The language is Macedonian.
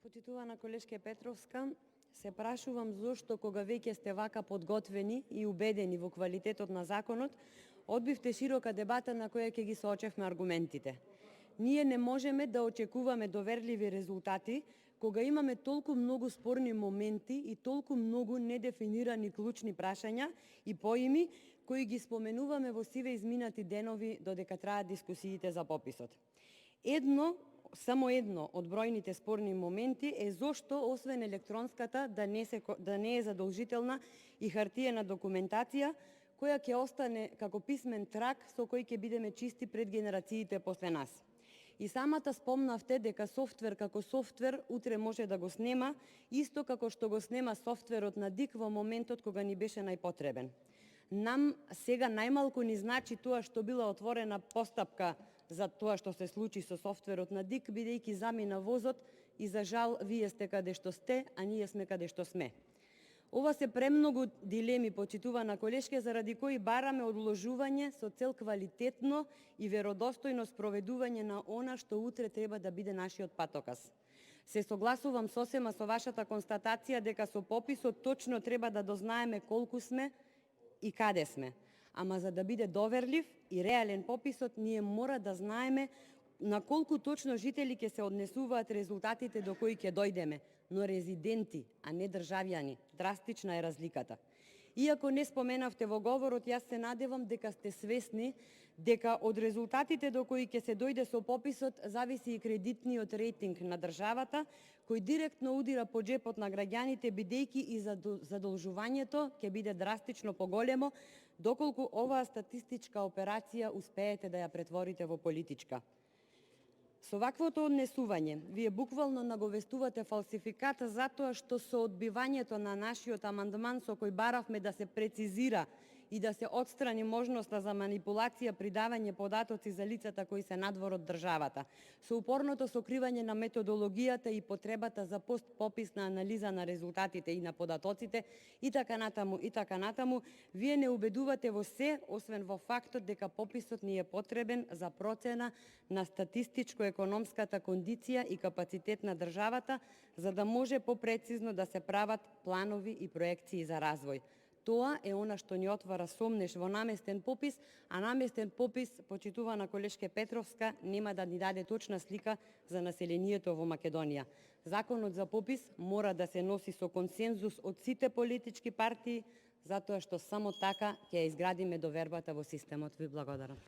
Почитувана колешке Петровска, се прашувам зошто кога веќе сте вака подготвени и убедени во квалитетот на законот, одбивте широка дебата на која ќе ги соочевме аргументите. Ние не можеме да очекуваме доверливи резултати кога имаме толку многу спорни моменти и толку многу недефинирани клучни прашања и поими кои ги споменуваме во сиве изминати денови додека траат дискусиите за пописот. Само едно од бројните спорни моменти е зошто освен електронската да не е задолжителна и хартиена документација која ќе остане како писмен трак со кој ќе бидеме чисти пред генерациите после нас. И самата спомнавте дека софтвер како софтвер утре може да го снема, исто како што го снема софтверот на ДИК во моментот кога ни беше најпотребен. Нам сега најмалку ни значи тоа што била отворена постапка за тоа што се случи со софтверот на ДИК, бидејќи замина возот и за жал вие сте каде што сте, а ние сме каде што сме. Ова се премногу дилеми, почитувана колешке, заради кои бараме одложување со цел квалитетно и веродостојно спроведување на она што утре треба да биде нашиот патоказ. Се согласувам сосема со вашата констатација дека со пописот точно треба да дознаеме колку сме и каде сме. Ама за да биде доверлив и реален пописот, ние мора да знаеме на колку точно жители ќе се однесуваат резултатите до кои ќе дојдеме, но резиденти, а не државјани. Драстична е разликата. Иако не споменавте во говорот, јас се надевам дека сте свесни дека од резултатите до кои ќе се дојде со пописот зависи и кредитниот рейтинг на државата, кој директно удира по джепот на граѓаните, бидејќи и задолжувањето ќе биде драстично поголемо, доколку оваа статистичка операција успеете да ја претворите во политичка. Со ваквото однесување, вие буквално наговестувате фалсификат затоа што со одбивањето на нашиот амандман со кој баравме да се прецизира и да се отстрани можноста за манипулација при давање податоци за лицата кои се надвор од државата, со упорното сокривање на методологијата и потребата за постпописна анализа на резултатите и на податоците и така натаму, вие не убедувате во се, освен во фактот дека пописот ни е потребен за процена на статистичко-економската кондиција и капацитет на државата, за да може попрецизно да се прават планови и проекции за развој. Тоа е она што ни отвара сомнеш во наместен попис, а наместен попис, почитувана колешке Петровска, нема да ни даде точна слика за населението во Македонија. Законот за попис мора да се носи со консензус од сите политички партии, затоа што само така ќе ја изградиме довербата во системот. Ви благодарам.